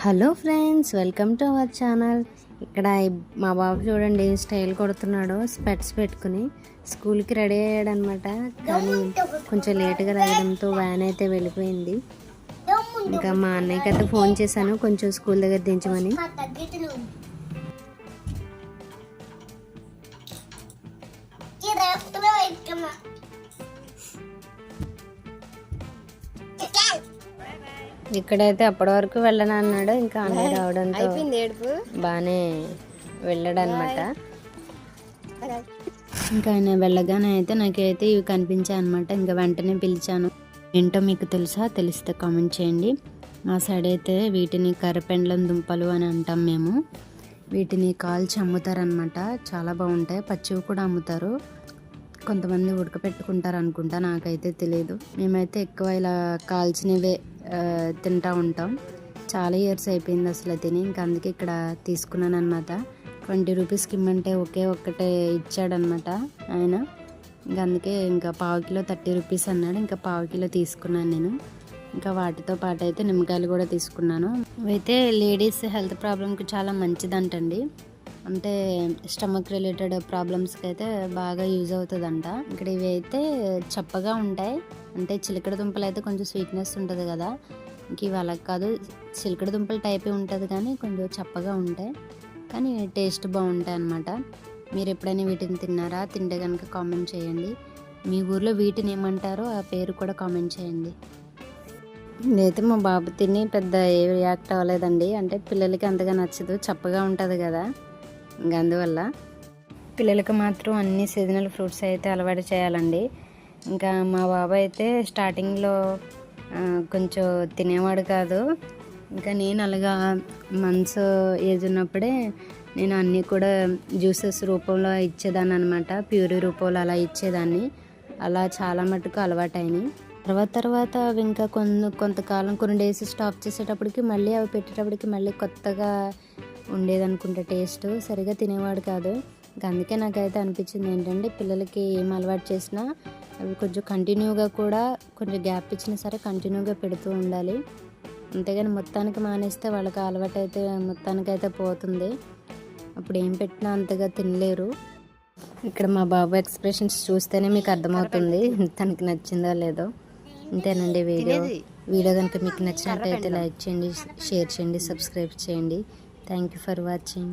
Hello friends, welcome to our channel. ఇక్కడ మా బాబు చూడండి స్టైల్ కొడుతున్నాడు స్పెట్స్ పెట్టుకుని. స్కూల్కి రెడీ అయ్యాడనమాట. కానీ కొంచెం లేట్గా రావడంతో వ్యాన్ అయితే వెళ్ళిపోయింది. ఇంకా మా అన్నయ్యకి అయితే ఫోన్ చేశాను కొంచెం స్కూల్ దగ్గర దించమని. ఇక్కడైతే అప్పటి వరకు వెళ్ళను అన్నాడు. ఇంకా అన్నయ్య రావడంతో బాగానే వెళ్ళాడు అనమాట. ఇంకా ఆయన వెళ్ళగానే అయితే నాకైతే ఇవి కనిపించాయి అనమాట. ఇంకా వెంటనే పిలిచాను. ఏంటో మీకు తెలుసా? తెలిస్తే కామెంట్ చేయండి. మా సైడ్ అయితే వీటిని కర్రపెండ్లం దుంపలు అని అంటాం మేము. వీటిని కాల్చి అమ్ముతారనమాట. చాలా బాగుంటాయి. పచ్చివి కూడా అమ్ముతారు. కొంతమంది ఉడకపెట్టుకుంటారు అనుకుంటా, నాకైతే తెలియదు. మేమైతే ఎక్కువ ఇలా కాల్చినవే తింటూ ఉంటాం. చాలా ఇయర్స్ అయిపోయింది అసలు తిని. ఇంకా అందుకే ఇక్కడ తీసుకున్నాను అనమాట. 20 రూపీస్కి ఇమ్మంటే ఒక్కటే ఇచ్చాడనమాట ఆయన. ఇంకా అందుకే ఇంకా పావు కిలో 30 రూపీస్ అన్నాడు. ఇంకా పావు కిలో తీసుకున్నాను నేను. ఇంకా వాటితో పాటు అయితే నిమ్మకాయలు కూడా తీసుకున్నాను. ఇవైతే లేడీస్ హెల్త్ ప్రాబ్లంకి చాలా మంచిదంటండి. అంటే స్టమక్ రిలేటెడ్ ప్రాబ్లమ్స్కి అయితే బాగా యూజ్ అవుతుందంట. ఇక్కడ ఇవి అయితే చప్పగా ఉంటాయి. అంటే చిలకడ దుంపలు అయితే కొంచెం స్వీట్నెస్ ఉంటుంది కదా, ఇంక ఇవి అలా కాదు. చిలకడ దుంపల టైపే ఉంటుంది కానీ కొంచెం చప్పగా ఉంటాయి. కానీ టేస్ట్ బాగుంటాయి అన్నమాట. మీరు ఎప్పుడైనా వీటిని తిన్నారా? తింటే కనుక కామెంట్ చేయండి. మీ ఊర్లో వీటిని ఏమంటారో ఆ పేరు కూడా కామెంట్ చేయండి. నేనైతే మా బాబు తిని పెద్ద ఏ రియాక్ట్ అవ్వలేదండి. అంటే పిల్లలకి అంతగా నచ్చదు, చప్పగా ఉంటుంది కదా. ఇంకా అందువల్ల పిల్లలకి మాత్రం అన్ని సీజనల్ ఫ్రూట్స్ అయితే అలవాటు చేయాలండి. ఇంకా మా బాబు అయితే స్టార్టింగ్లో కొంచెం తినేవాడు కాదు. ఇంకా నేను అలాగా మంత్స్ ఏజ్ ఉన్నప్పుడే నేను అన్నీ కూడా జ్యూసెస్ రూపంలో ఇచ్చేదాన్ని అనమాట. ప్యూరీ రూపంలో అలా ఇచ్చేదాన్ని. అలా చాలా మటుకు అలవాటైనాయి. తర్వాత అవి ఇంకా కొంతకాలం కొన్ని డేస్ స్టాప్ చేసేటప్పటికి మళ్ళీ అవి పెట్టేటప్పటికి మళ్ళీ కొత్తగా ఉండేదనుకుంటే టేస్ట్ సరిగా తినేవాడు కాదు. ఇంకా అందుకే నాకైతే అనిపించింది ఏంటంటే పిల్లలకి ఏం అలవాటు చేసినా అవి కొంచెం కంటిన్యూగా కూడా కొంచెం గ్యాప్ ఇచ్చినా సరే కంటిన్యూగా పెడుతూ ఉండాలి. అంతేగాని మొత్తానికి మానేస్తే వాళ్ళకి అలవాటు అయితే మొత్తానికైతే పోతుంది. అప్పుడు ఏం పెట్టినా అంతగా తినలేరు. ఇక్కడ మా బాబు ఎక్స్ప్రెషన్స్ చూస్తేనే మీకు అర్థమవుతుంది తనకి నచ్చిందో లేదో. అంతేనండి వీడియో కనుక మీకు నచ్చినట్టయితే లైక్ చేయండి, షేర్ చేయండి, సబ్స్క్రైబ్ చేయండి. Thank you for watching.